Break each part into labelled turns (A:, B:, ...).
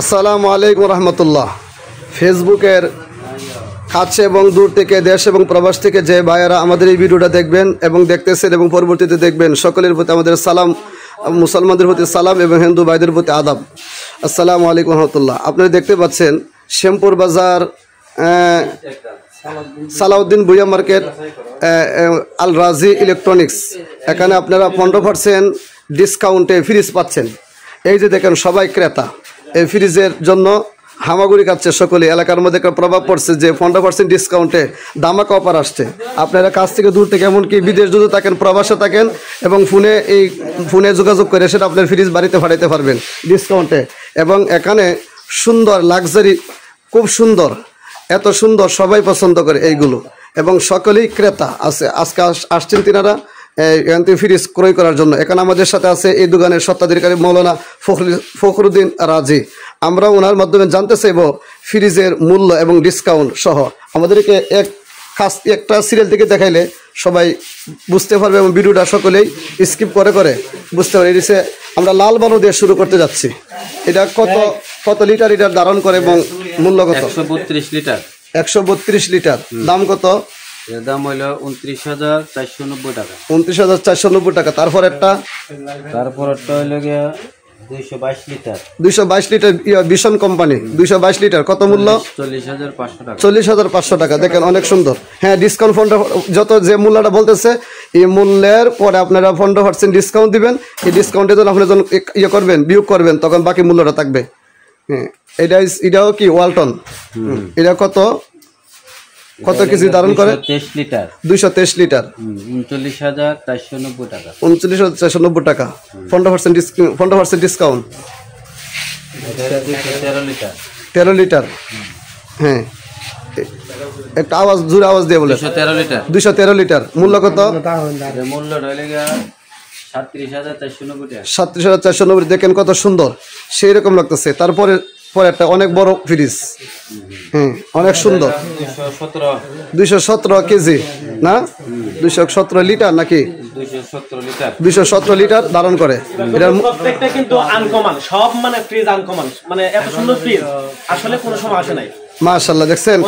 A: আসসালামু আলাইকুম রহমতুল্লাহ। ফেসবুকের কাছে এবং দূর থেকে দেশ এবং প্রবাস থেকে যে ভাইয়েরা আমাদের এই ভিডিওটা দেখবেন এবং দেখতেছেন এবং পরবর্তীতে দেখবেন, সকলের প্রতি আমাদের সালাম, মুসলমানদের প্রতি সালাম এবং হিন্দু ভাইদের প্রতি আদাব। আসসালামু আলাইকুম রহমতুল্লাহ। আপনারা দেখতে পাচ্ছেন শ্যামপুর বাজার সালাউদ্দিন ভুইয়া মার্কেট আল রাজি ইলেকট্রনিক্স, এখানে আপনারা 15% ডিসকাউন্টে ফ্রিজ পাচ্ছেন। এই যে দেখেন সবাই ক্রেতা, এই ফ্রিজের জন্য হামাগুড়ি খাচ্ছে সকলে। এলাকার মধ্যে একটা প্রভাব পড়ছে যে 15% ডিসকাউন্টে ধামাকা অফার আসছে। আপনারা কাছ থেকে দূর থেকে এমনকি বিদেশ যদি থাকেন, প্রবাসে থাকেন এবং ফোনে যোগাযোগ করে সেটা আপনার ফ্রিজ বাড়িতে পাঠাইতে পারবেন ডিসকাউন্টে। এবং এখানে সুন্দর লাক্সারি, খুব সুন্দর, এত সুন্দর, সবাই পছন্দ করে এইগুলো এবং সকলেই ক্রেতা আছে। আজকে আসছেন তিনারা ফ্রিজ ক্রয় করার জন্য। এখানে আমাদের সাথে আছে এই দোকানের স্বত্বাধিকারী মৌলানা ফখরুদ্দিন রাজি। আমরা ওনার মাধ্যমে জানতে চাইব ফ্রিজের মূল্য এবং ডিসকাউন্ট সহ। আমাদেরকে একটা সিরিয়াল থেকে দেখাইলে সবাই বুঝতে পারবে এবং ভিডিওটা সকলেই স্কিপ করে বুঝতে পারবে। এটিতে আমরা লাল বালু দিয়ে শুরু করতে যাচ্ছি। এটা কত লিটার এটা ধারণ করে এবং মূল্য কত?
B: 132 লিটার।
A: 132 লিটার। দাম কত?
B: এর দাম হলো 29,490 টাকা।
A: 29,490 টাকা। তারপর একটা
B: হলো গিয়া 222 litre.
A: 222 litre vision company, 222 litre. কত মূল্য?
B: 40,500 টাকা।
A: 40,500 টাকা। দেখেন অনেক সুন্দর। হ্যাঁ, ডিসকাউন্ট যত যে মূল্যটা বলতেছে, এই মূল্যের পরে আপনারা 15% ডিসকাউন্ট দিবেন। এই ডিসকাউন্টে যখন আপনি যখন করবেন, বিয়োগ করবেন, তখন বাকি মূল্যটা থাকবে। হ্যাঁ, এটাও কি ওয়ালটন। এটা কত কেজি ধারণ করে?
B: 23 লিটার।
A: 223 লিটার।
B: 39,490 টাকা।
A: 39,490 টাকা। 15% ডিসকাউন্ট।
B: 13 লিটার।
A: 13 লিটার। হ্যাঁ, একটা জোরে আওয়াজ দিয়ে বলে।
B: 213 লিটার।
A: 213 লিটার। মূল্য কত?
B: মূল্য হলো গিয়া 37,490 টাকা।
A: 37,490। দেখেন কত সুন্দর, সেই রকম লাগতেছে। তারপরে একটা অনেক বড় ফ্রিজ। হ্যাঁ, অনেক সুন্দর। 217 কেজি না, 217 লিটার নাকি? 217 লিটার ধারণ করে। এটার
C: প্রত্যেকটা কিন্তু আনকমন, সব মানে ফ্রিজ আনকমন, মানে এত সুন্দর ফ্রিজ আসলে কোনো সময় আসে নাই।
A: মাশাআল্লাহ, দেখছেন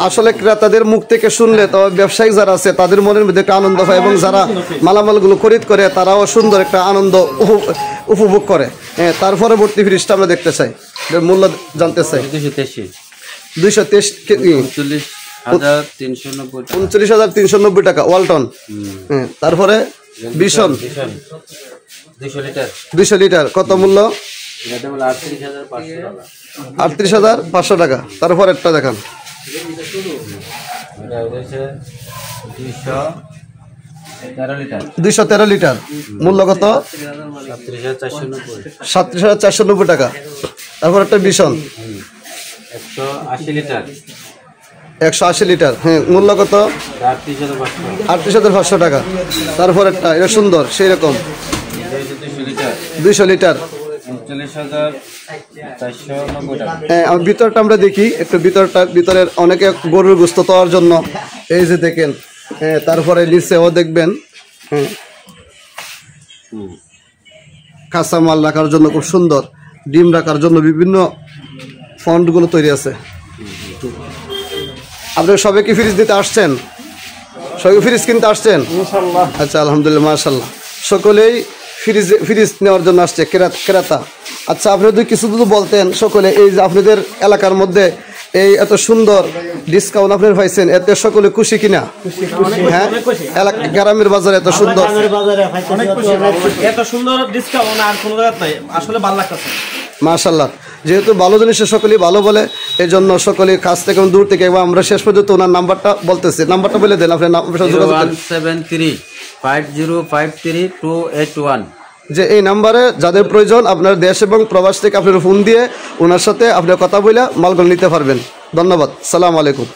A: আসলে ক্রেতাদের মুখ থেকে শুনলে তো ব্যবসায়িক যারা আছে তাদের মনের মধ্যে একটা আনন্দ হয় এবং যারা মালামালগুলো খরিদ করে তারাও সুন্দর একটা আনন্দ উপভোগ করে। হ্যাঁ, তার পরবর্তী ফ্রিজটা আমরা দেখতে চাই, মূল্য জানতে চাই। 29,390 টাকা ওয়ালটন। হ্যাঁ, তারপরে ভিশন 200 লিটার। কত মূল্য? 38,500 টাকা। তারপর একটা দেখান। 213 লিটার। মূল্য কত? 37,490 টাকা। তারপর একটা ভিশন 180 লিটার। হ্যাঁ, মূল্য কত? 38,500 টাকা। তারপর একটা এটা সুন্দর, সেই রকম 200 লিটার। হ্যাঁ, ভিতরটা আমরা দেখি একটু। ভিতরের অনেকে গরুর গোস্ত দেওয়ার জন্য এই যে দেখেন। হ্যাঁ, তারপরে নিচেও দেখবেন। হ্যাঁ, কাঁচা মাল রাখার জন্য খুব সুন্দর, ডিম রাখার জন্য বিভিন্ন ফন্টগুলো তৈরি আছে। আপনারা সবাই কি ফ্রিজ দিতে আসছেন? সবাই ফ্রিজ কিনতে আসছেন? আচ্ছা, আলহামদুলিল্লাহ, মাশাআল্লাহ। সকলেই ফ্রিজ নেওয়ার জন্য আসছে ক্রেতা। আচ্ছা, আপনি যদি কিছু যদি বলতেন সকলে, এই যে আপনাদের এলাকার মধ্যে এই এত সুন্দর ডিসকাউন্ট আপনারা পাইছেন, এতে সকলে খুশি কিনা? হ্যাঁ, গ্রামের বাজারে এত সুন্দর,
C: এত সুন্দর ডিসকাউন্ট আর কোনো জায়গায় নাই। আসলে ভালো লাগতেছে,
A: মাশাআল্লাহ। যেহেতু ভালো জিনিসে সকলেই ভালো বলে, এই জন্য সকলের কাছ থেকে দূর থেকে এবং আমরা শেষ পর্যন্ত ওনার নাম্বারটা বলতেছি। নাম্বারটা বলে দেন আপনার।
B: 17350532881।
A: যে এই নাম্বারে যাদের প্রয়োজন, আপনার দেশ এবং প্রবাস থেকে আপনার ফোন দিয়ে ওনার সাথে আপনার কথা বলে মালগুলো নিতে পারবেন। ধন্যবাদ। সালাম আলাইকুম।